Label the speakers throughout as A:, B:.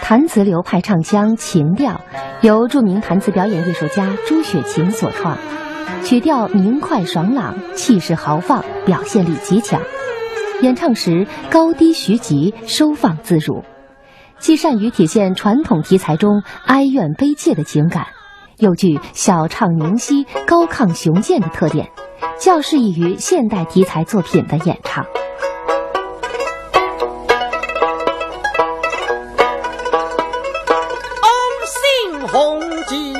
A: 弹词流派唱腔《情调》由著名弹词表演艺术家朱雪琴所创，曲调明快爽朗，气势豪放，表现力极强。演唱时高低徐急，收放自如，既善于体现传统题材中哀怨悲切的情感，又具小唱明晰、高亢雄健的特点，较适宜于现代题材作品的演唱。
B: 红旗，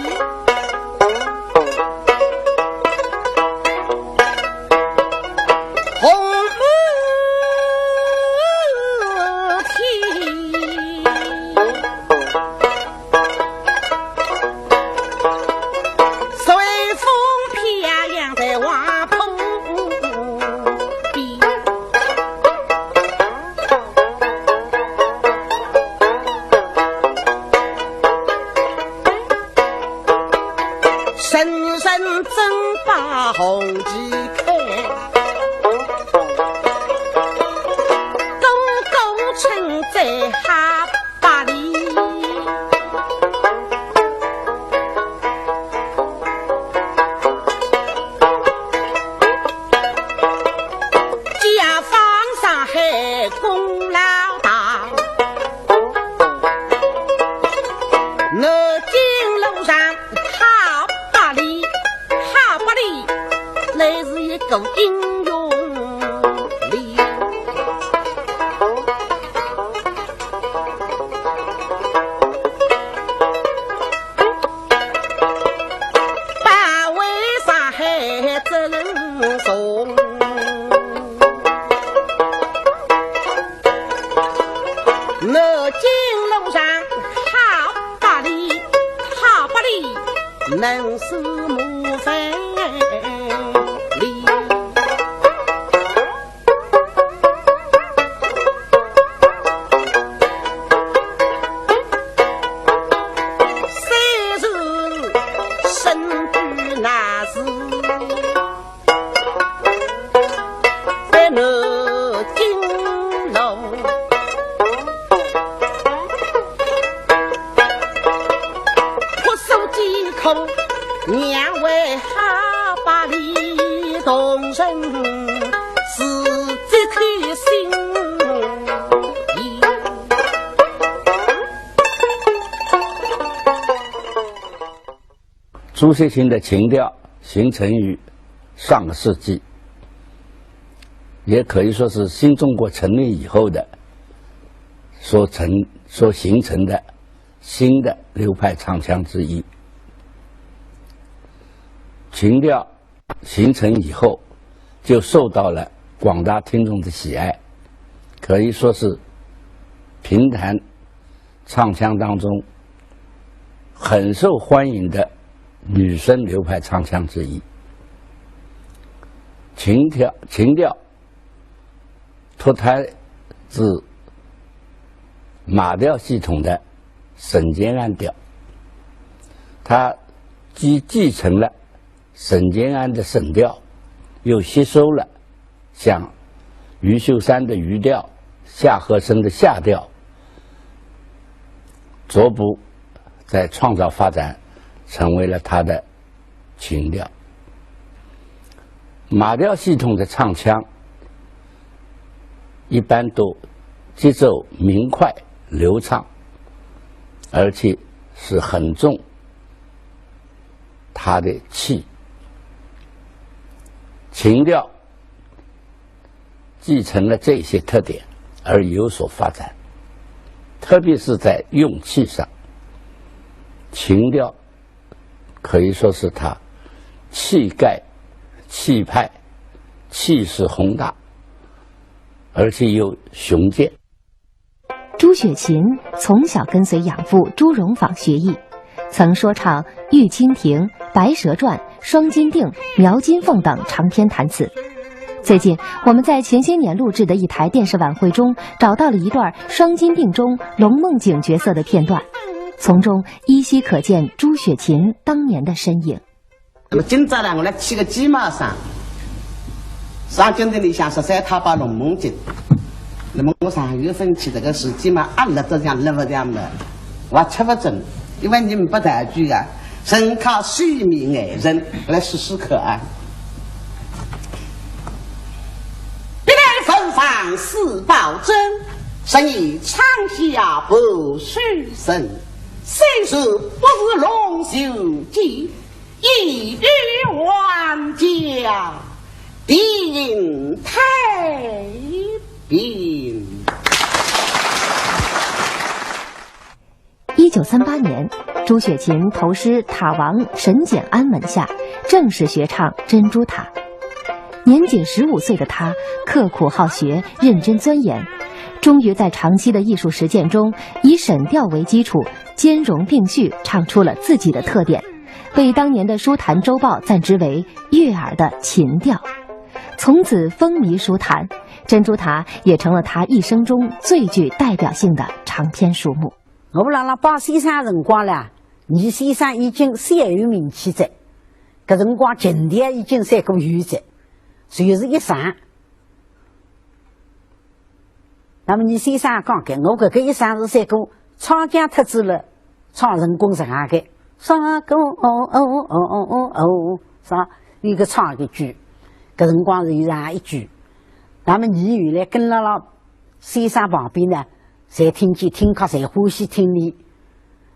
B: 红旗，随风飘扬在瓦坡边，深深正把红旗开，公公称在哈巴里，家方上海功劳大，南京路上乃是一个英勇里，保卫上海责任重，南京路上好巴黎能是模范娘为哈巴里动人是这颗心意。
C: 朱雪琴的情调形成于上个世纪，也可以说是新中国成立以后的所形成的新的流派唱腔之一。情调形成以后，就受到了广大听众的喜爱，可以说是评弹唱腔当中很受欢迎的女声流派唱腔之一。情调脱胎自马调系统的沈建安调，它继承了沈建安的沈调，又吸收了像余秀山的余调、夏和声的夏调，逐步在创造发展，成为了他的情调。马调系统的唱腔一般都节奏明快流畅，而且是很重他的气。情调继承了这些特点而有所发展，特别是在用气上，情调可以说是他气概、气派、气势宏大，而且又雄健。
A: 朱雪琴从小跟随养父朱荣坊学艺，曾说唱《玉蜻蜓》《白蛇传》《双金锭》《描金凤》等长篇弹词。最近我们在前些年录制的一台电视晚会中找到了一段《双金锭》中龙梦景角色的片段，从中依稀可见朱雪琴当年的身影。
B: 那么今朝呢，我来骑个鸡马上，上京的里向13套把龙梦景。那么我上月份骑这个是鸡马，按了这样那么这样的，我吃不准，因为你们不带句啊，人靠虚名爱人来试试看啊。别来奉上四宝珍，是你长下不虚神，虽是不是龙秀记，一语万家必应太平。
A: 1938年，朱雪琴投师塔王沈简安门下，正式学唱《珍珠塔》。年仅15岁的她，刻苦好学，认真钻研，终于在长期的艺术实践中，以沈调为基础，兼容并蓄，唱出了自己的特点，被当年的书坛周报赞之为悦耳的琴调。从此风靡书坛，《珍珠塔》也成了她一生中最具代表性的长篇书目。
D: 我们让八先生辰光啦，倪先生已经小有名气在，搿辰光经典已经三个月在，随时一上。那么倪先生讲给我搿个一上是三个唱将特子了，唱成功上个三个啥一个唱个句，搿辰光是上一句。那么你原来跟了先生旁边呢？侪听见听课，侪欢喜听你，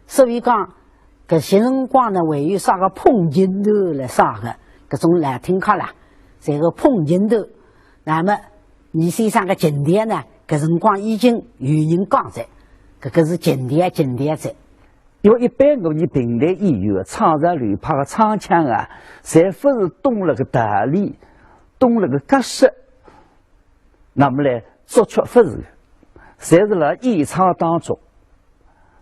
D: 所以讲搿些辰光呢，还有啥个碰镜头来啥个，搿种来听课啦，这个碰镜头。那么倪先生个经典呢，搿辰光已经有人讲在，搿个是经典在。
C: 因为一般我们平台演员唱着吕派的唱腔啊，侪不是懂了个道理，懂了个格式，那么来作曲不是。侪是辣演唱当中、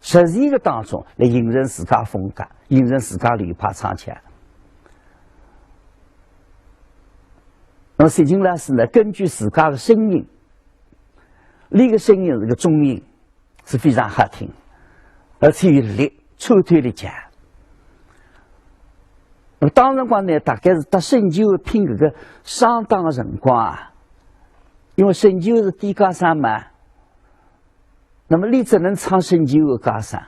C: 实践的当中来形成自家风格，形成自家流派唱腔。那么沈静老师呢，根据自家的声音，那个声音是个中音，是非常好听，而且有力，穿透力强。那么当辰光呢，大概是搭沈九拼搿个相当的辰光啊，因为沈九是低高山嘛。那么你只能唱沈九的歌声，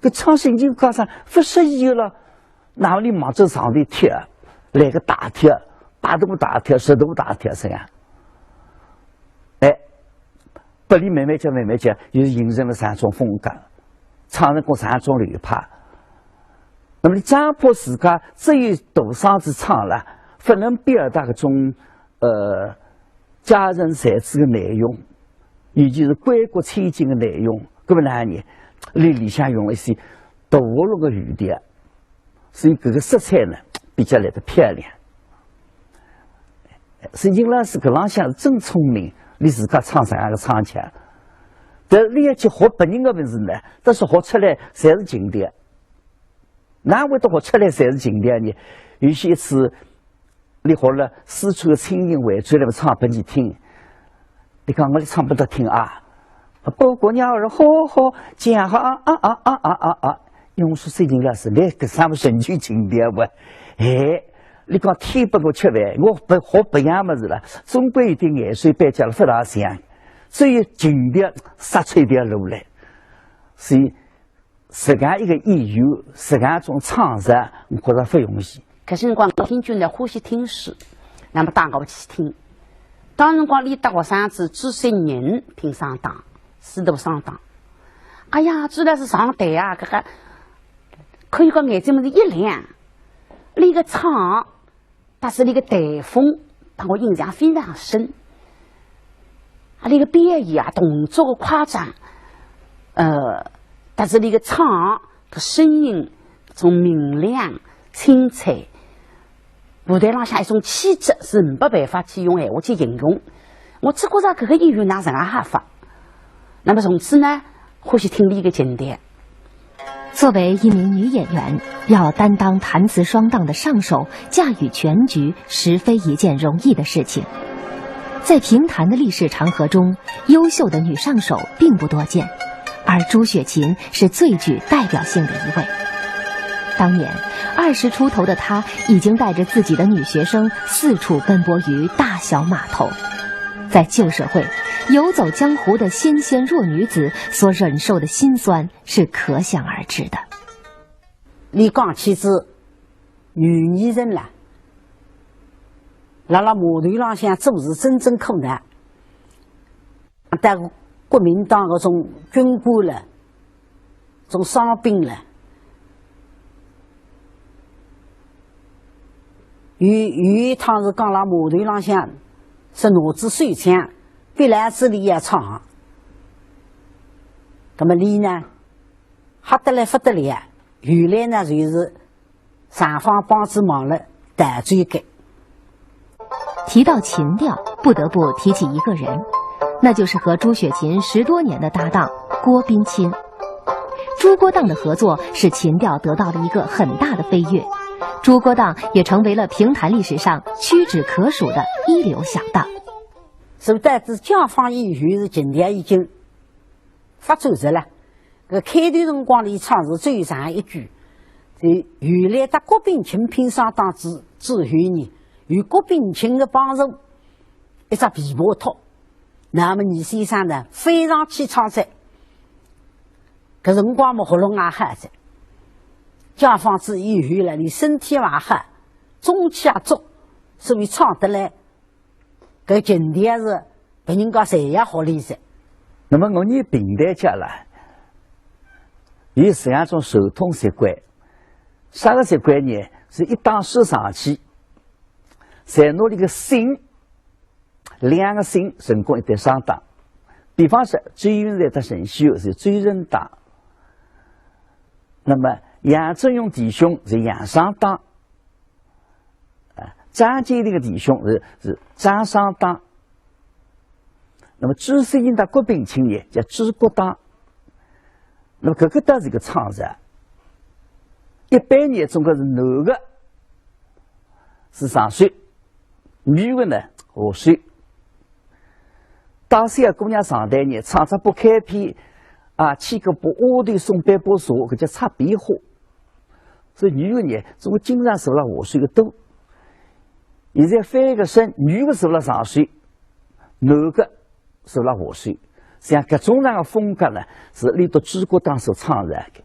C: 搿唱沈九歌声不适宜了，那么你忙着上头贴，来个大贴，8度大贴，10度大贴这样，哎，不离慢慢讲，又形成了3种风格，唱成过3种流派。那么你强迫自家只有大嗓子唱了，不能表达搿种家人才子的内容。尤其是关国千金的内容，搿么哪呢？里向用了一些大陆的语调，所以搿个色彩呢比较来得漂亮。沈静老师搿浪向是真聪明，你自家唱啥样的唱腔，但你要去学别人的本事呢，但是学出来侪是经典。哪会得学出来侪是经典呢？有些一次你学了四川的清音回转来唱拨你听。你讲我唱不得听啊！包括鸟儿好好讲好因为我说沈静老师，你搿啥么神曲经典不？哎，你讲天拨我吃饭，我不学不样么子了，总归有点眼水摆家了不大像，只有经典杀出一条路来。所以自家一个演员，自家种唱法，我觉着不容易。
D: 搿辰光听君呢欢喜听书，那么带我去听。当辰光，你搭学生子朱三人听上当，4度上当。哎呀，主要是上台啊，搿个可以讲眼睛么是一亮，那个唱，但是那个台风把我印象非常深。啊，那个表演啊，动作的夸张，但是那个唱个声音从明亮清脆。舞台上向一种气质是没办法去用闲话去形容，我只觉着搿个演员哪能介哈法。那么从此呢，欢喜听你个经典。
A: 作为一名女演员，要担当弹词双档的上手，驾驭全局，实非一件容易的事情。在评弹的历史长河中，优秀的女上手并不多见，而朱雪琴是最具代表性的一位。当年20出头的她，已经带着自己的女学生四处奔波于大小码头。在旧社会，游走江湖的纤纤弱女子所忍受的辛酸是可想而知的。
D: 你讲起子女艺人了，辣码头浪向做事真正困难，但国民党搿种军官了，种伤兵了，有一趟是讲辣码头浪向是骡子水枪，必然是里也唱。那么里呢，吓得来不得了。原来呢，就是上方帮子忙了大追赶。
A: 提到琴调，不得不提起一个人，那就是和朱雪琴10多年的搭档郭冰卿。朱郭档的合作使琴调得到了一个很大的飞跃，朱郭档也成为了评弹历史上屈指可数的一流响档。
D: 是不但是江方演员是琴调已经发展着了。开头辰光里唱是最长一句，原来的郭冰卿评上档之后呢，与郭冰卿的帮手一只琵琶托，那么你先生呢非常去唱噻，搿辰光嘛喉咙也喊噻，江方子演员了，你身体也喊，中气也足，所以唱得来，搿琴调是别人家谁也好理噻。
C: 那么我们平台家了。有2种手通习惯，啥个习惯呢？是一档手上去，在拿那个心，2个心成功一对上档。比方说，追云在的神秀是追人档，那么杨振勇弟兄是杨上档，张建立的弟兄是张上档，那么朱世英的郭冰卿呢叫朱郭档。那么搿个倒是一个唱法，一般呢总归是男的是上水，女的呢下水。当时啊姑娘上台呢，唱着不开篇啊，起个不阿头送半把茶，搿叫擦边花。所以女的呢总归经常受了下水的多。现在翻一个身，女的受了上水，男的受了下水。像各种样的风格呢，是里头朱郭档所唱出来的。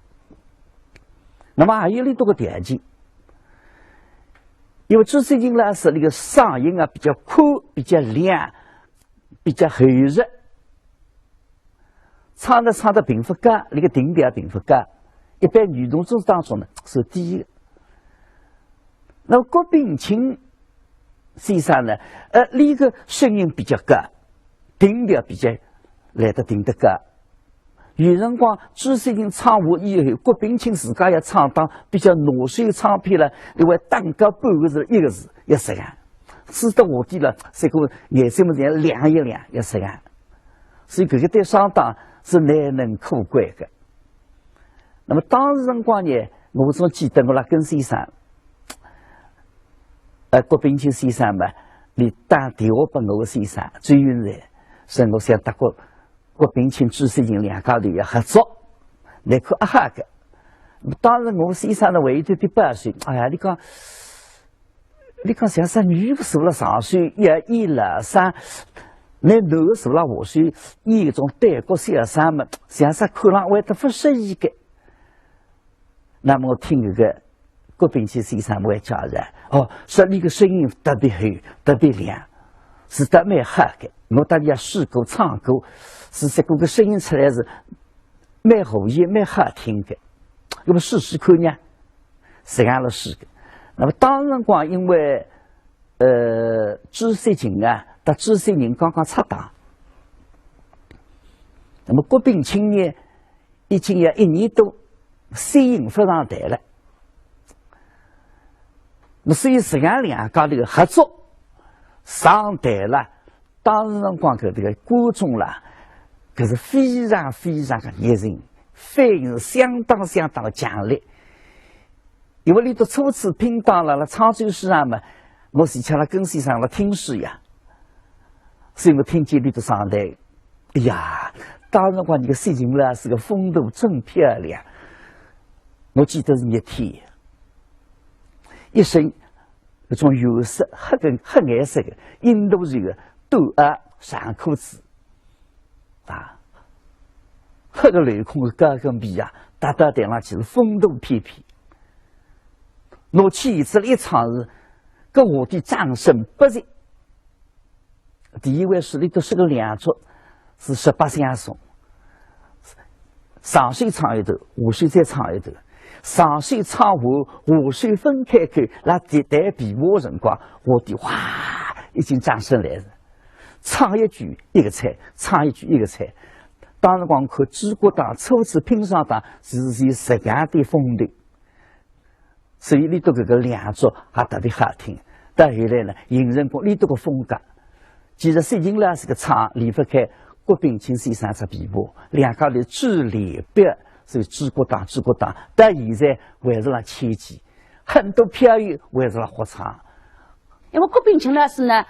C: 那么还有里头个条件，因为朱世金呢是那个嗓音啊比较宽、比较亮、比较厚实，唱的并不高，那个定调并不高，一般女同志当中呢是低的。那么郭冰卿先生呢，那个声音比较高，定调比较。来得定得高，有辰光朱世金唱完以后，郭冰卿自家也唱当比较拿手唱片了，因为单高半个字一个字要实干，使得下底了这个颜色么样亮一亮要实干，所以搿个对相当是难能可贵的。那么当时辰光呢，我总记得我辣跟先生，郭冰卿先生嘛，你打电话拨我先生最云来，所以我想得过。郭冰卿、朱世金2家头要合作，来看一下个。当时我先生呢，还有点8岁。哎呀，你讲像啥女的受了上水，也演了啥，那男的受了下水，演一种单国小生们，像啥看上会得不适宜的。那么我听这个郭冰卿先生会讲的，说你个声音特别厚，特别亮，是得蛮好的。我当年试过唱过。是这个声音出来是蛮和谐、蛮好听的，那么试试看呢，实干了试的。那么当辰光因为朱世琴啊，和朱世人刚刚出档，那么郭冰卿呢已经要1年多，声音非常大了。那所以实干2家头合作上台了，当时辰光搿这个观众啦。可是非常非常的热情，反应是相当的强烈。因为里头初次拼档了唱州市上嘛，我是请了跟先生了听书呀，所以我听见里头上台，哎呀，当时光你个事情啦是个风度真漂亮。我记得是热天，一身那种有色黑颜色的印度人的短
E: 上裤子啊，那个镂空的高跟皮啊，搭顶上去是风度翩翩。拿起子一唱是，跟我的掌声不绝。第一位是里头是个两桌，是18相送。上水唱一头，下水再唱一头。上水唱完，下水分开口，那迭代琵琶的辰光，我的哇，已经掌声来了。唱一句一个菜，唱一句一个菜。当时光看朱国党初次拼上党是有实样的风头，所以里头这个两桌还特别好听。到后来呢，形成过里头个风格。其实薛金老师个唱离不开郭炳清先生只琵琶，两家的最离别是朱国党，到现在还是了千机，很多票友还是了合唱。
D: 因为郭炳清老师呢，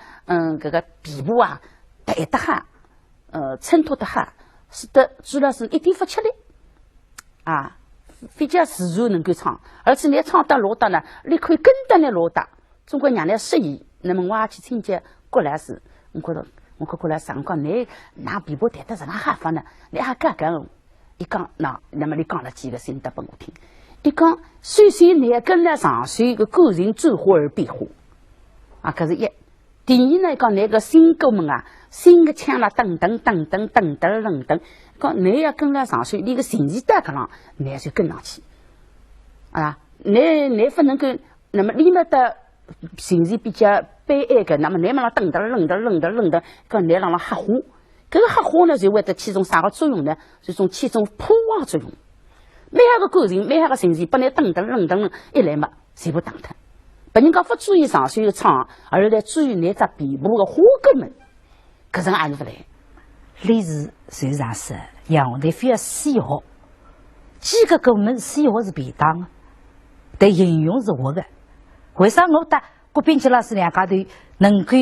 D: 这个琵琶啊，弹得好，衬托得好，使得朱老师一点不吃力，啊，比较自然能够唱，而且你唱得老大呢，你可以跟得来老大。中国娘来适宜，那么我也去听见郭老师，我觉得我郭老师讲你拿琵琶弹得怎么好法呢？你还讲，一讲那么你讲了几个心得给我听。一讲，首先你跟了上水个个人走火而变化，啊，搿是一。第二呢，讲那个新歌们啊，新的腔啦，噔噔噔噔噔噔噔噔，讲你要跟了上水，你个情绪带搿浪，你也就跟上去，啊，你不能够，那么你们的情绪比较悲哀的，那么你们让噔噔噔噔噔噔噔，讲你让它黑化，搿个黑化呢，就会得起种啥个作用呢？就种起种破坏作用。每一个个人，每一个情绪，把你噔噔噔噔一来嘛，全部打脱。别人家不注意上水的唱，而来注意那只琵琶的花歌们，搿种也是不来。
F: 历史就上是杨队非要西学，几个歌们西学是便当的，但应用是活的。为啥我搭郭炳清老师两家头能够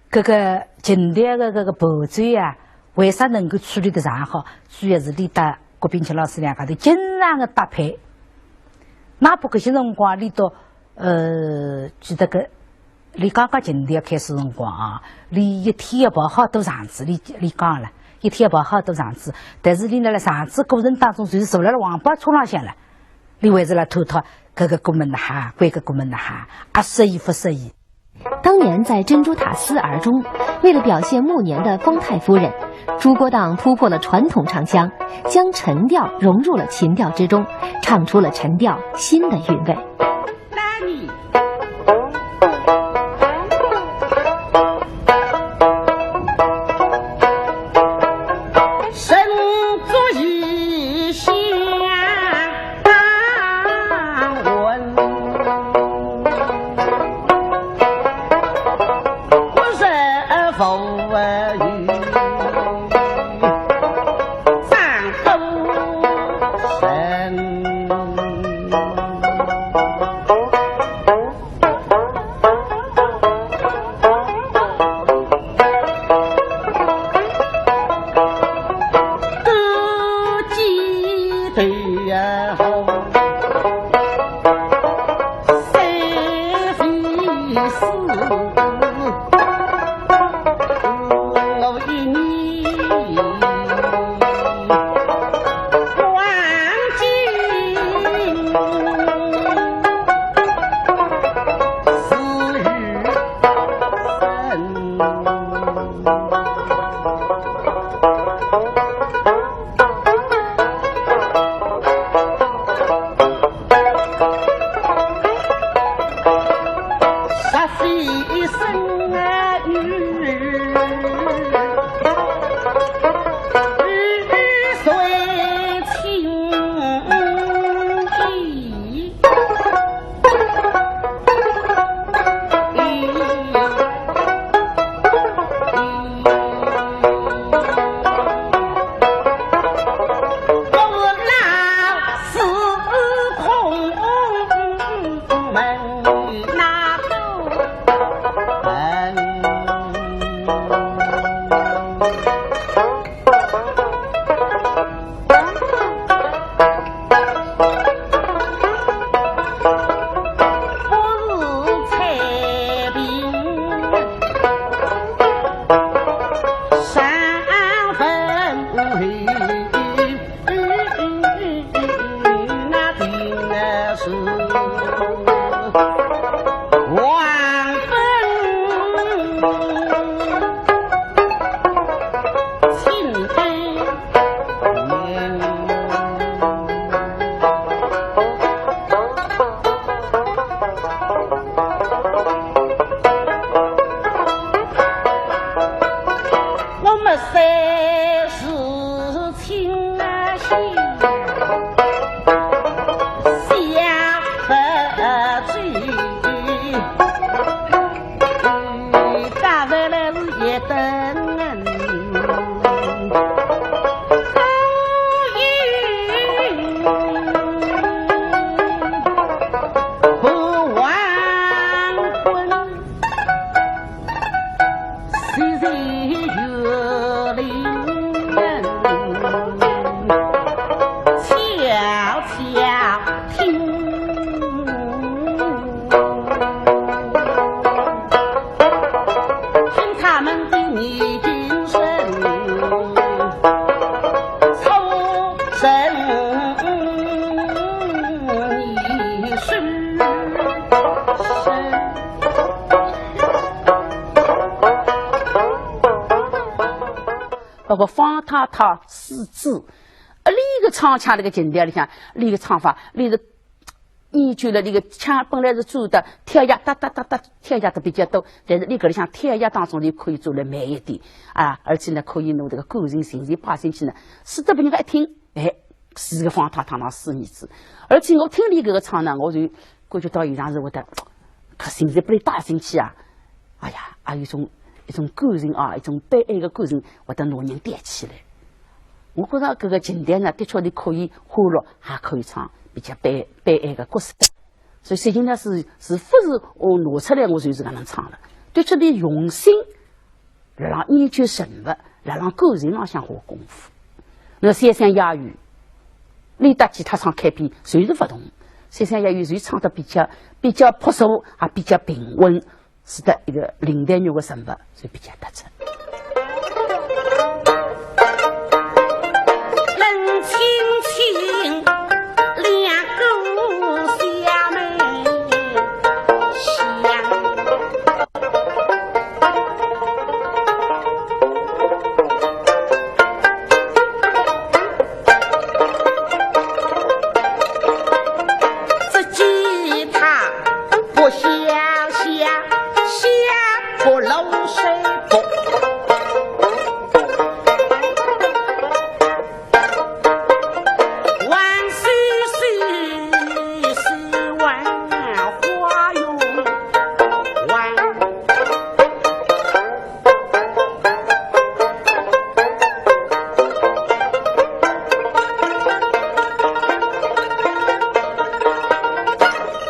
F: 搿个近代的搿个步骤啊？为啥能够处理得上好？主要是你搭郭炳清老师两家头经常的搭配。哪怕搿些辰光，你到记得个，你刚刚近代开始辰光啊，你一天也跑好多场子，你讲了，一天也跑好多场子，但是你辣场子过程当中，就是坐辣黄包车浪向了，你还是来吐搿个哥们的哈，关个哥们的哈，啊适宜不适宜？
A: 当年在珍珠塔四儿中，为了表现暮年的方太夫人，朱国党突破了传统唱腔，将陈调融入了秦调之中，唱出了陈调新的韵味。
B: 那你身足以下当闻，我是否语上都神。我们三世情啊心，相不聚。打回来是一等。包括方太太四字，那个唱腔那个情调里向，那个唱法，那个研究了那个腔本来是做的跳压哒哒哒哒，跳压的比较多，但是那个里向跳压当中你可以做的慢一点啊，而且呢可以弄这个个人情绪趴进去呢，使得别人家一听，哎，是个方太太那四女子，而且我听你这个唱呢，我就感觉到有上是我的，可现在不能大进去啊，哎呀，还有一种个人啊，一种悲哀的个人，我的老人带起来。我觉得这个情调呢，的确你可以欢乐，还可以唱比较悲哀的角色。所以实际上是不是我拿出来我就是搿能唱了？的确你用心来让研究人物，来让个人上向下功夫。那三山哑语，你搭吉他唱开篇，随是不同。三山哑语随唱的比较朴素，还比较平稳。使得一个林黛玉的人物就比较突出。冷清清，两个小妹相。这吉他不相像。不漏水不，万岁岁是万花用万。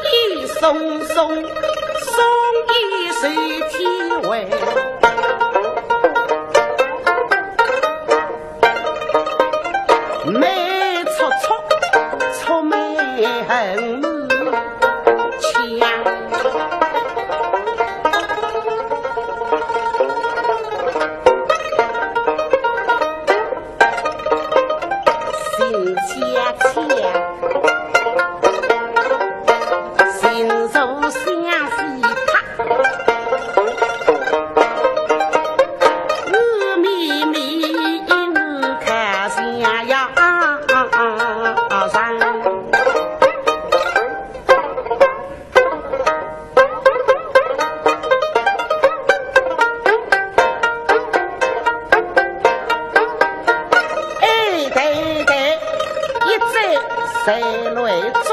B: 一松松松一水体味，美戳戳戳美很强，心恰恰。心手相思他，我秘密我看想要上。哎，对对，一直在内中。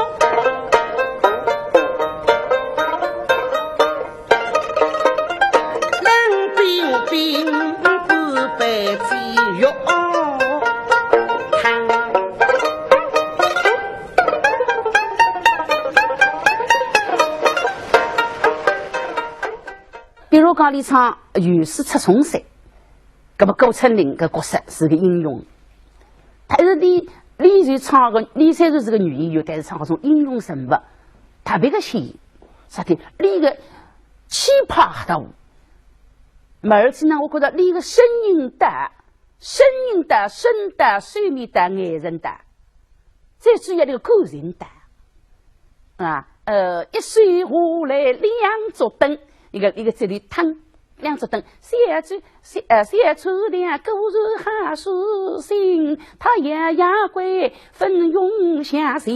B: 并不被禁用看，比如讲你唱元氏出重山，那么顾春玲个角色是个英雄，但是你就唱个你虽然是个女演员，但是唱这种英雄人物特别的鲜，啥的你个气魄大。而且呢，我觉得你个声音大，声面大，眼神大，最主要这个个人大啊。一水下来两座灯，一个这里汤两座灯，写出两个人哈舒心，他爷爷归奋勇向前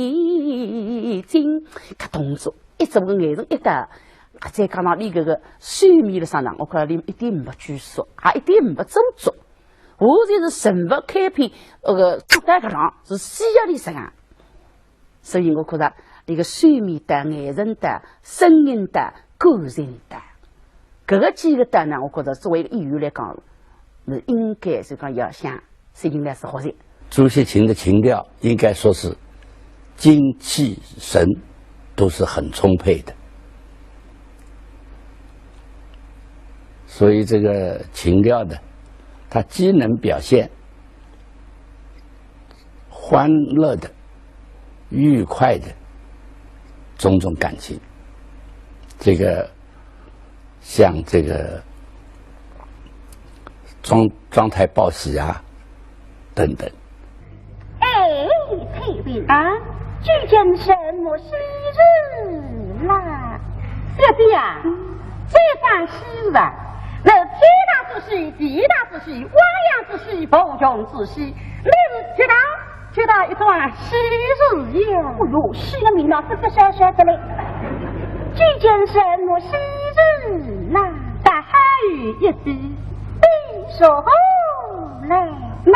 B: 进，个动作一直个眼神一大。再讲到你这个水面的上呢，我觉得你一点没拘束，还一点没做作
G: 我就是神不开篇，做在个上是西药的什啊，所以我觉得一个睡眠的、眼神的、声音的、感情的，这个几个的呢，我觉得作为一个演员来讲，是应该是讲要想是应该是好些。
C: 朱学勤的情调应该说是精气神都是很充沛的，所以这个情调的，它既能表现欢乐的、愉快的种种感情，这个像这个妆台报喜啊等等。
H: 哎，太平啊，究竟什么喜日啦？小弟啊，这番喜日啊，那天大之喜、地大之喜、汪洋之喜、不穷之喜，每日觉到一桩喜日哟！哎呦，喜个名堂，这个小小的嘞，究竟什么喜日啦？大海鱼一只，必说来那。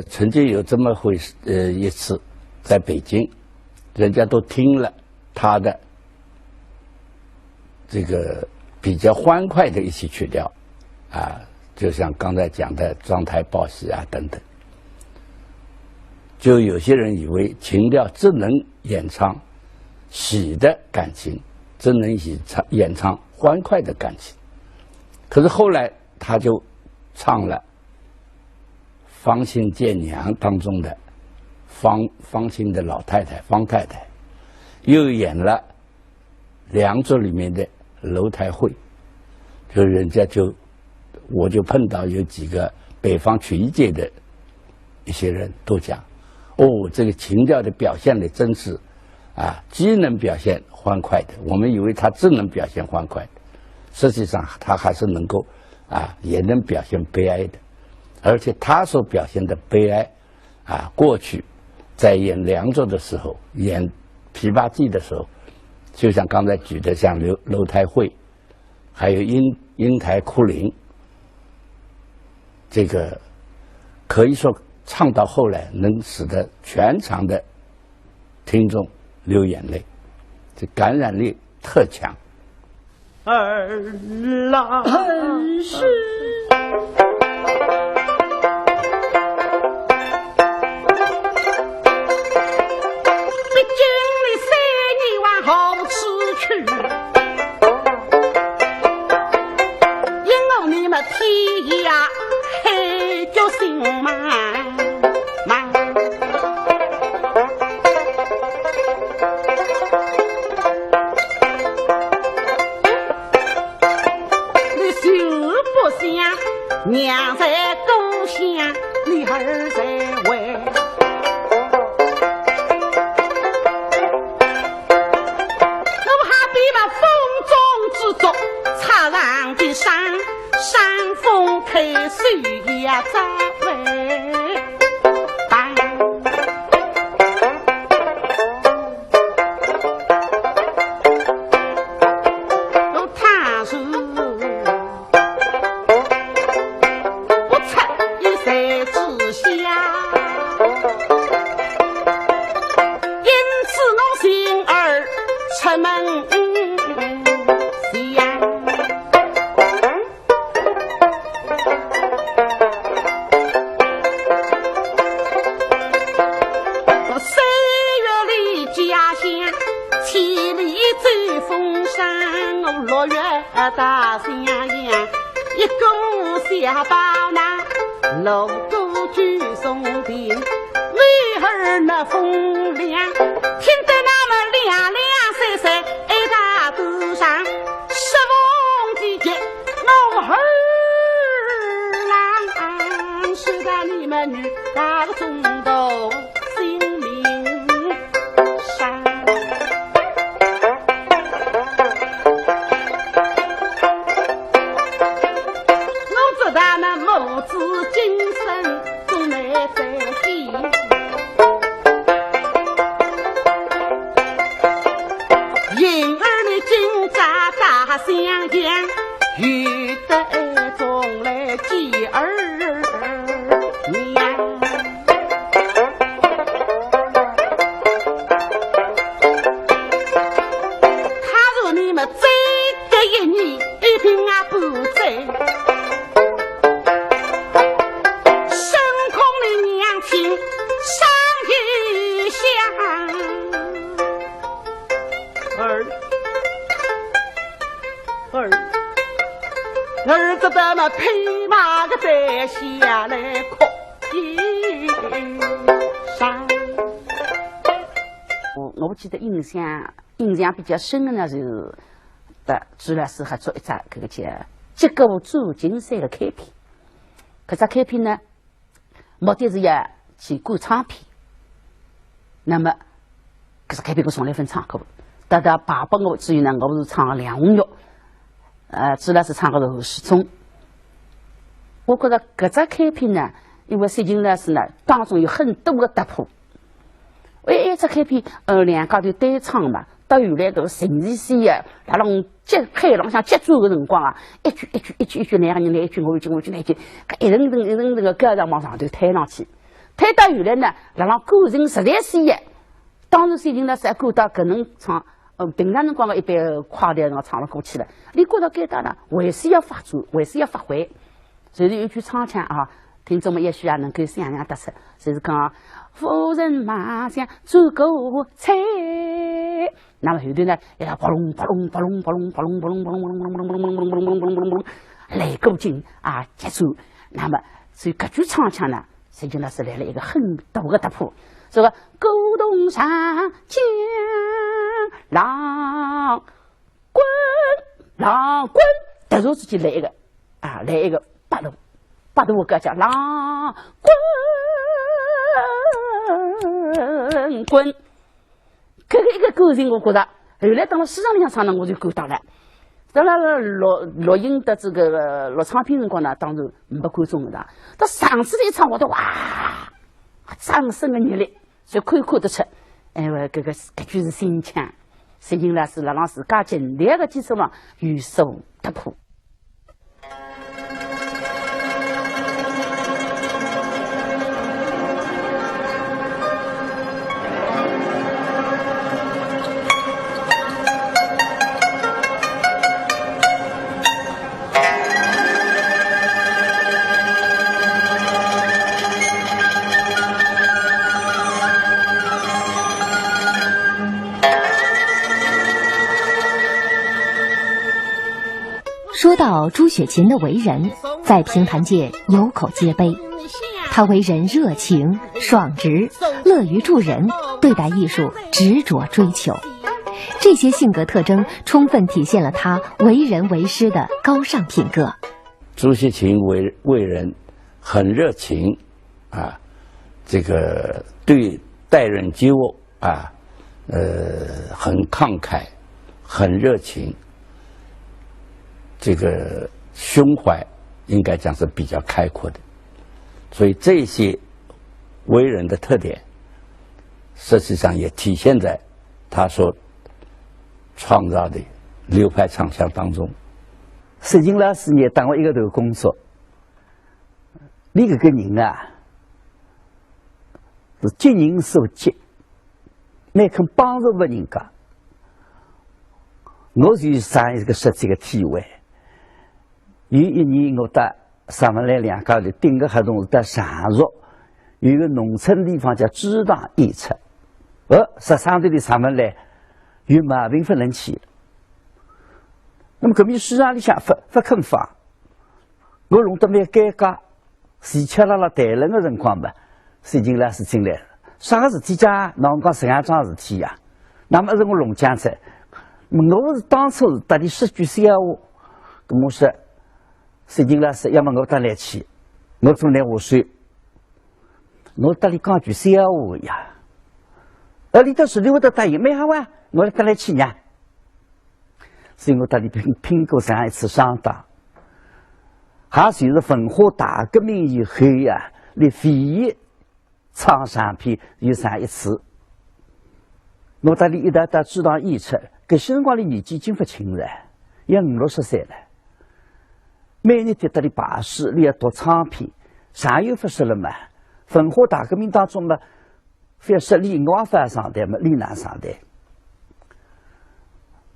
C: 曾经有这么一次，在北京，人家都听了他的这个比较欢快的一些曲调，啊，就像刚才讲的装台报喜啊等等。就有些人以为情调只能演唱喜的感情，只能演唱欢快的感情。可是后来他就唱了方兴见娘当中的方兴的老太太方太太，又演了梁祝里面的楼台会，就人家我就碰到有几个北方曲艺界的一些人都讲，这个情调的表现的真是既能表现欢快的，我们以为他只能表现欢快的，实际上他还是能够也能表现悲哀的。而且他所表现的悲哀过去在演《梁祝》的时候，演《琵琶记》的时候，就像刚才举的像楼台会，还有英台哭灵，这个可以说唱到后来能使得全场的听众流眼泪，这感染力特强。
B: 儿郎是娘在故乡，女儿在外。我怕比那风中之竹插上的山，山风开水呀咋会？大香烟，一共下包囊，楼都举松饼，为儿那风凉，听得那么凉凉晒晒，一大肚上失风的节，我儿郎是的你们女大个中斗心灵伤。母子精神总来在变，婴儿的金扎大香烟，遇得总来继儿娘。他说你们这个一年一瓶不在。儿子的那披麻个摘下来哭上。我记得印象比较深的呢，就是朱老师还做一只这个叫结构铸金山的开篇。这只开篇呢，目的是要去过唱片。那么，这只开篇我从来分唱过，但爸爸我至于呢，我是唱梁红玉。朱老师唱的是何世忠。我觉得这只开篇呢，因为石金老师呢当中有很多的突破。一只开篇，两家头对唱嘛，到后来这个陈奕迅呀，那种接开朗向接住的辰光啊，一句，两个人来一句，我一句来一句，一人这个歌上往上头推上去，推到后来呢，那种歌声实在是也，当时石金老师还过到可能唱。平常辰光一般快点唱了过去了，你觉得该当呢，还是要发展，还是要发挥。
G: 就是有句唱腔啊，听众们也许也能够想象得出，就是讲夫人马上做狗菜，那么后头呢，一下扑隆扑隆扑隆扑隆扑隆扑隆扑隆扑隆扑隆扑隆扑隆扑隆扑隆扑隆扑隆扑隆来过劲啊节奏，那么所以各句唱腔呢，实际上是来了一个很大的突破。这个沟东山江浪滚，浪滚，突然之间来一个啊，来一个八度歌叫浪滚滚，这个一个歌声我觉得，后来到了市场里向唱呢，我就够到了。到了录音的这个录唱片辰光呢，当然没观众的。到上次一唱，我都哇，掌声的热烈，所以可以看得出，这句是新腔，实际上是让自家尽力的基础上有所突破。
A: 说到朱雪琴的为人，在评弹界有口皆碑。她为人热情、爽直，乐于助人，对待艺术执着追求。这些性格特征充分体现了她为人为师的高尚品格。
C: 朱雪琴为人很热情啊，这个对待人接物啊，很慷慨，很热情。这个胸怀应该讲是比较开阔的，所以这些为人的特点，实际上也体现在他所创造的流派唱腔当中。
E: 石金老师也当我一个头工作，你这个人啊，是急人所急，没肯帮助别人家，我就上一个实际的体会。有一年，我到上门来两家里订个合同是到常熟，有一个农村地方叫支塘驿出，十三队的上门来有毛病不能去了。那么搿边市场里向不肯放，我弄得蛮尴尬，时吃了谈论的辰光嘛，石金老师进来了，啥个事体讲？那我讲石家庄事体呀，那么是我龙江在，我是当初是搭的10句闲话，跟我说。石金老师，要么我搭来去，我总来下水，我搭里讲句闲话呀。里头是你会得答应没好啊？我搭来去呀。所以我搭里拼过上一次上当，还算是文化大革命以后呀，你唯一唱上片有上一次。我搭里一搭知道演出，搿些辰光的年纪已经不轻了，也50、60岁了。每年在这里拜师，你要读唱片，上有不说了嘛？文化大革命当中嘛，非要说李昂发上台嘛，李南上台。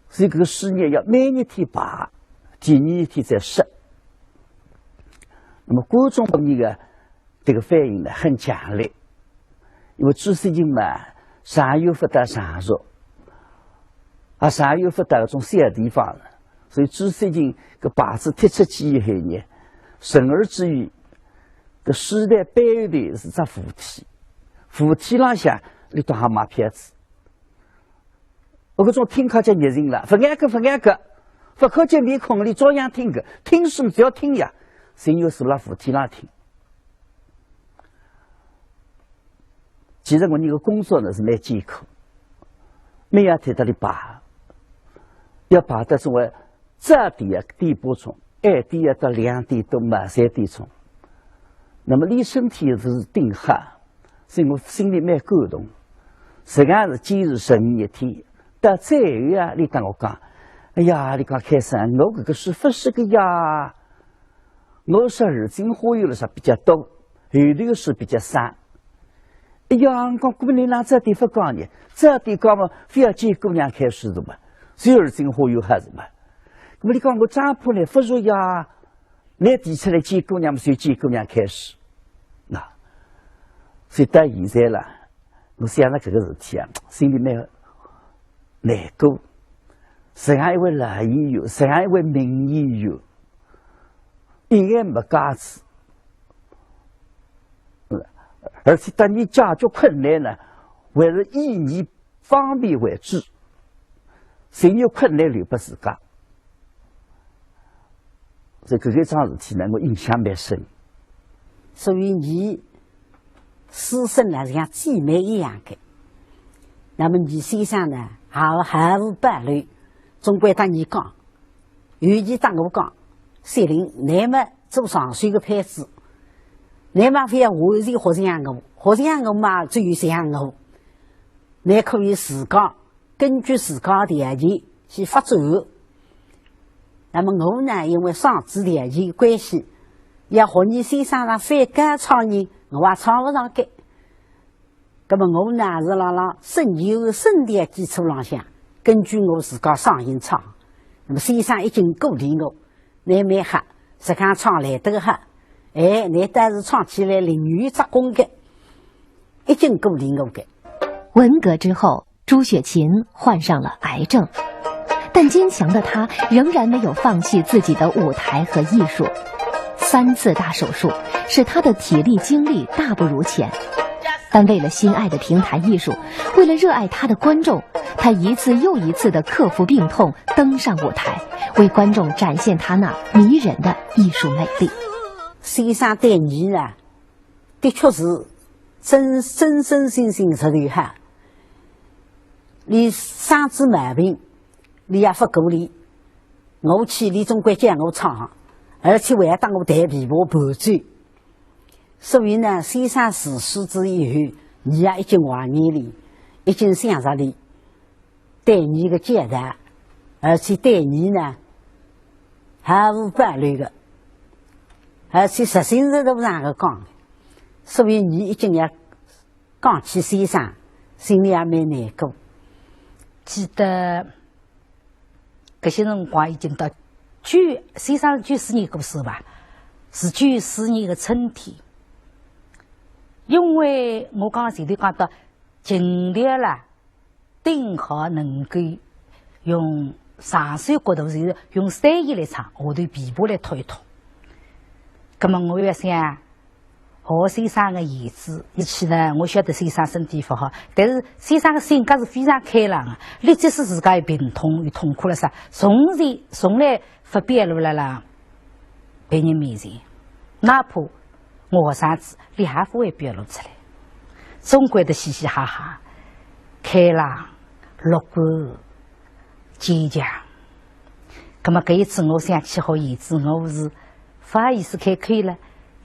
E: 所以这个事业要每一天拜，第二天再说。那么观众方面的这个反应呢，很强烈，因为朱世金嘛，上有不得上熟，啊，上有不得那种小地方了。所以朱世金个靶子踢出去以后呢，顺而之余，个时代背的是只扶梯，扶梯浪向你都还买票子。我搿种听课就热情了，不爱个，不看见面孔你照样听个，听书只要听呀，谁有事辣扶梯浪听。其实我那个工作呢是蛮艰苦，每样在这里爬，要爬得成为。这点啊点播钟，2点到2点到满3点钟。那么你身体是顶黑，所以我心里蛮感动。实际上是坚持12天，到最后啊，你跟我讲，哎呀，你讲开生，我这个是不是个呀？我说日精花有的是比较多，后头的是比较少。哎呀，我讲姑娘这点不讲呢，这点讲嘛，非要见姑娘开始的嘛，所以日精花有还是嘛。那么你讲我丈夫呢不如呀？你提出来见姑娘，从见姑娘开始，所以到现在了，我想到这个事体啊，心里面难过。这样一位老演员，这样一位名演员，应该没架子。而且当你解决困难呢，还是以你方便为主，谁有困难留给自家。所以这个桩事体呢，我印象蛮深。
D: 所以你师生呢像姐妹一样的，那么你身上呢还无伴侣，总归当你讲，尤其当我讲，虽然你们做上水的牌子，你们非要我是或者样的，或者样的嘛，只有这样的，你可以自家根据自家的条件去发展。那么我呢，因为上子条件关系，要和你身上的反感唱人，我也唱不上去。那么我呢是辣声优声的基础上向，根据我自家声音唱。那么身上已经鼓励我，你蛮黑，实看唱来得黑，哎，你但是唱起来淋雨杂工的，已经鼓励我的。
A: 文革之后，朱雪琴患上了癌症，但坚强的她仍然没有放弃自己的舞台和艺术。3次大手术使她的体力精力大不如前，但为了心爱的评弹艺术，为了热爱她的观众，她一次又一次地克服病痛，登上舞台，为观众展现她那迷人的艺术魅力。
D: 身上对你呢，的确是真心实留下。你嗓子毛病，你也不鼓励，我去你总归叫我唱，而且还当我弹琵琶伴奏。所以呢，身上逝世之以后，你也已经怀念你，已经想着你，对你的接待，而且对你呢还无伴侣的，而且实心是都不让个讲的，所以你已经要讲起身上，心里也蛮难过。
F: 记得这些辰光已经到身上94年过世吧，是94年的春天。因为我刚刚前头讲到，尽力了，顶好能够用上手角度，就是用3音来唱，下头琵琶来拖一拖。那么我要想和先生的儿子一起呢，我晓得先生身体不好，但是先生的性格是非常开朗的。你即使自家有病痛有痛苦了啥，从来不表露了啦，别人面前，哪怕我啥子，你还不会表露出来。总归的嘻嘻哈哈，开朗、乐观、坚强。那么这一次我想起和儿子，我是不好意思开口了。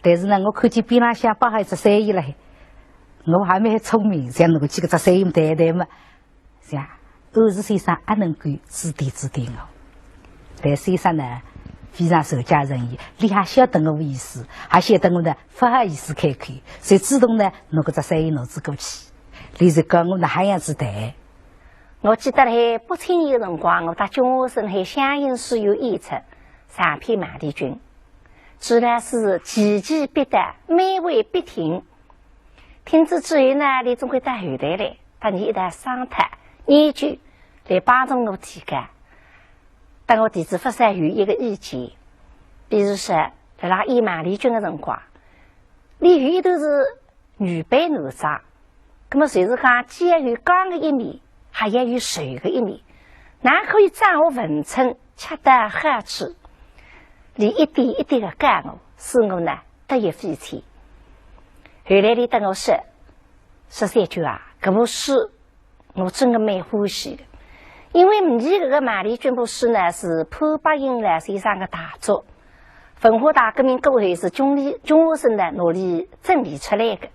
F: 但是呢，我看见边浪向摆好一只3音了，我还蛮聪明，想能够几个只3音谈嘛，想偶是先生也能够指点我。但先生呢非常受家人意，你还晓得我意思，还晓得我呢不好意思开口，所以主动呢拿个只3音拿子过去，你就讲我哪样子谈。
H: 我记得嘞，8七年的辰光，我到中学生还相应书有演出上片马丽君。自然是奇迹必达，美味必停。听之之后呢，你总会到后台来，和你一道商谈研究，来帮助我提纲。但我弟子发现有一个意见，比如说，在那演马丽君的辰光，你有一头是女扮男装，那么就是讲既要有刚的一面，还要有柔的一面，哪可以掌握分寸，恰当好处。你一点一点的教我，使我呢得益匪浅。后来你跟我说3句啊，这部诗我真的蛮欢喜的，因为你这个马丽君部诗呢是潘伯英来先生的大作，文化大革命过后是中学生呢努力整理出来的，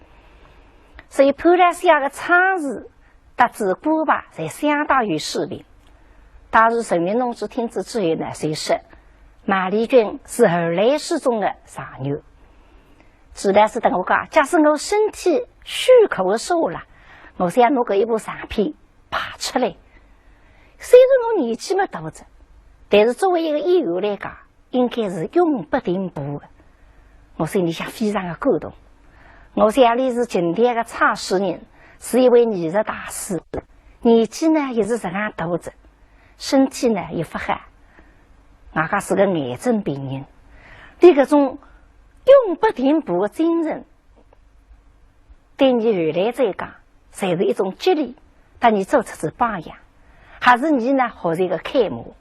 H: 所以潘老师的唱词搭子歌吧，才相当有水平。当时陈云同志听之之后呢，就说马丽君是后来诗中的上流。自然是跟我讲，假使我身体许可的时候了，我想拿个一部上片爬出来。虽然我年纪没大着，但是作为一个演员来讲，
F: 应该是永不停步的。我心里想非常的感动。我想你是今天的创始人，是一位艺术大师，年纪呢也是这样大着，身体呢也不好，外加是个癌症病人。你这种永不停步的精神，对你后来再讲，才是一种激励，但你做出是榜样，还是你呢学这个楷模。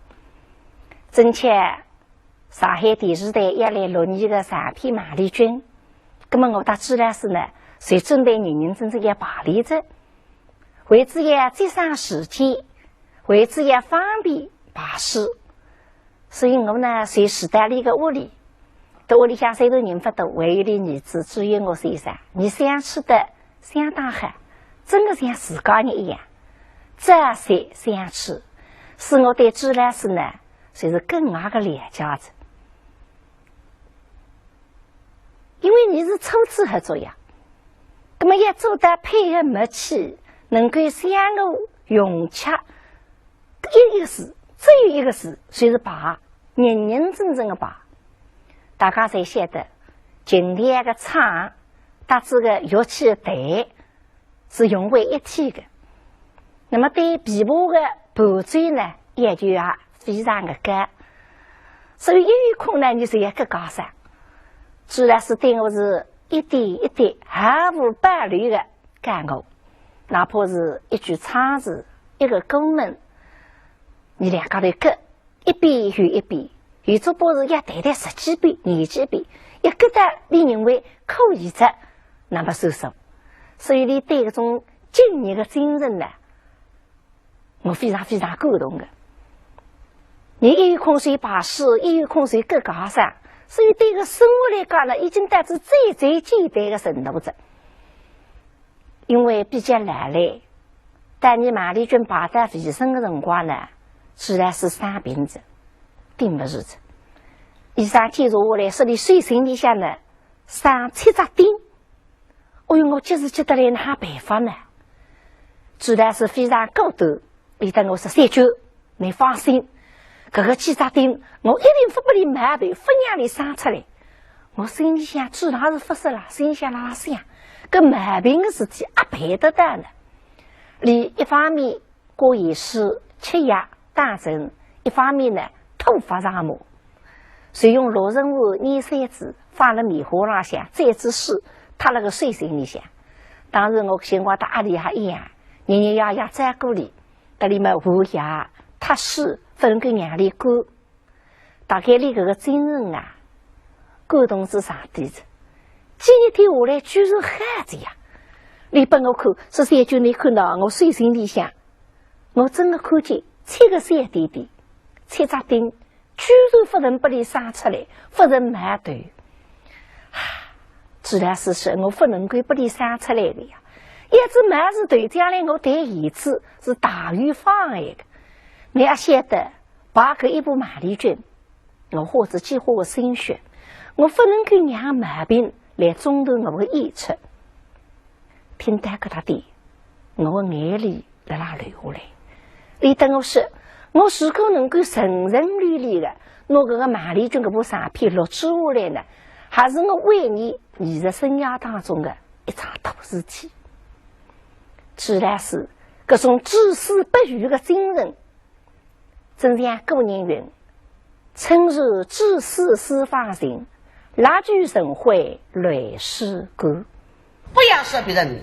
F: 真切上海电视台也来录你的上片马丽君，那么我到自然是呢，谁准备认真也排练着，为之也节省时间，为之也方便排戏，所以我呢随时带了一个屋里，到屋里向谁都认不得，唯有的儿子只有我身上，你相处的相当好，真的像自家人一样，这才相处，使我对自然是呢，就是更加的了解着。因为你是初次合作呀，那么要做到配合默契，能够相互融洽，一个事，只有一个事，就是把认认真真的把，大家才晓得今天的唱搭这个乐器的台是融为一体的。那么对琵琶的伴奏呢，要求也非常的高，所以有空呢，你是一个高手。自然是对我是一点一点毫无保留的干我，哪怕是一句唱词，一个公文，你两个头搁一遍又一遍，有做波是要谈谈10几遍、20几遍，一个的你认为可以着，那么收手。所以你对这种敬业的精神呢，我非常非常感动的。你一有空随把戏，一有空随各高上。所以对个生活来讲呢，已经达至最最简单的程度着。因为比较难来，但你马丽君排在卫生的辰光呢，自然是生病着，并不是着。医生检查下来说你水性里向呢生7只钉，哎呦，我就是觉得来哪办法呢？自然是非常高度，你等我说3句，你放心。这个7只钉，我一定不把你买回，不让你生出来。我心里想，自然是不是了，心里想哪想，这毛病的事体也办得到呢。你一方面过夜市吃药打针，一方面呢头发上抹，所以用罗人物捏筛子放了米糊上向，再只水踏了个水性里向。当时我情况大里还一样，日日夜夜照顾你，这里面无药踏水分给两里干，大概你这个精神啊，感动是上帝的。今天下来居然孩子呀！你帮我看，是3句你看到我水性里向，我真的看见7个3点点，7只钉，居然不能把你生出来，不能买断。自然是说，我不能够把你生出来的呀。一只买是对，将来我带儿子是大于妨碍的。你要晓得，把个一部马丽君，我花着几乎的心血，我不能够让毛病来中断我的演出。听到给他的，我的眼泪在那流下来。你等我说，我如果能够顺顺利利的，拿这个马丽君这部上片录制下来呢，还是我为你艺术生涯当中的一场大事体。自然是这种至死不渝的精神。正像古人云：“趁日至死思方行，蜡炬神会泪湿干。”
B: 不要说别人，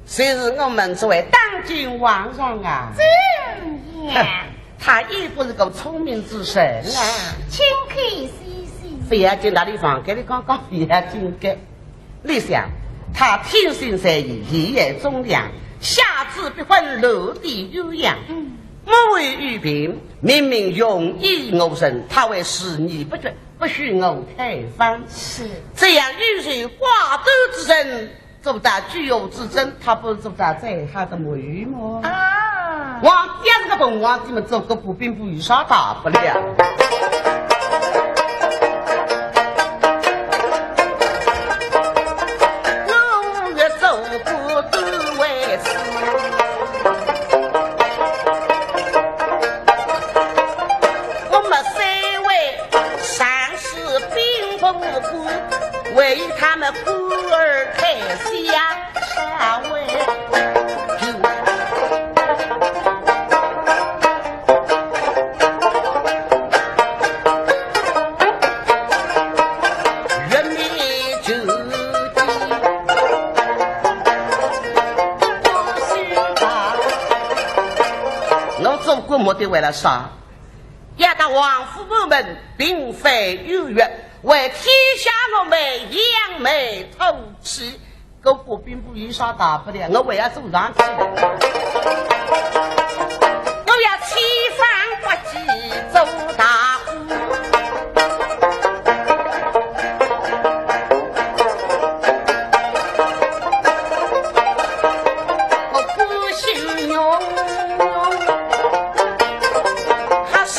B: 谁是我们这位当今皇上啊？
H: 真呀！
B: 他也不是个聪明之神啊。
H: 请客细细。
B: 不要紧，那地方给你刚刚不要紧的。你想，他天性善意，义也忠良，下至必分落地有养。我为玉平，明明用意我神，他为使你不决，不许我开放。
H: 是
B: 这样玉水挂钩之人，做不到具有之争，他不是做不到最好的美吗？
H: 啊！
B: 王第二个本王怎么做个不并不有啥大不了？我越走不都为此。我们3位上过目的为了啥？亚当王父母们并非有约，为天下我们扬眉吐气。我不并不有啥大不了，我为要走上去的，我要七番不羁走大户。我不信用，还是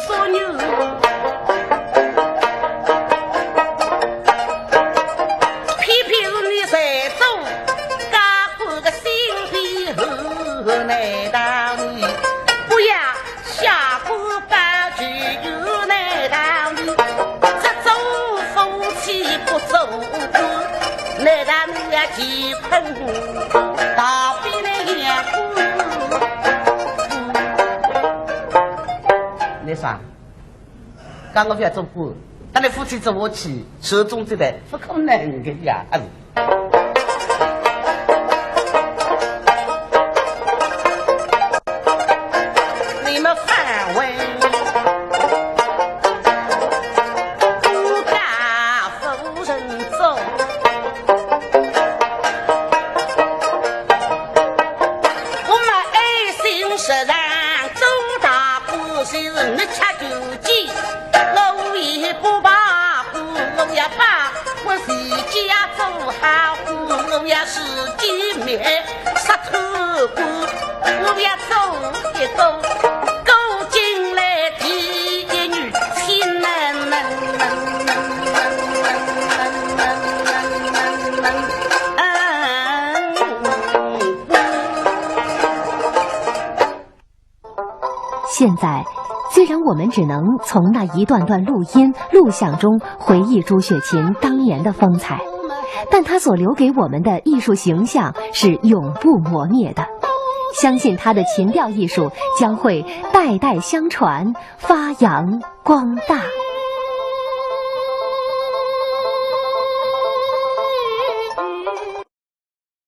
B: 所有。难道你不要下锅把酒有难道你这走风气不走过，难道你要结婚大比来养你啥？刚我不要做官，但你夫妻做我妻，手中这代不可能的呀！
A: 现在，虽然我们只能从那一段段录音、录像中回忆朱雪琴当年的风采，但她所留给我们的艺术形象是永不磨灭的。相信她的琴调艺术将会代代相传，发扬光大。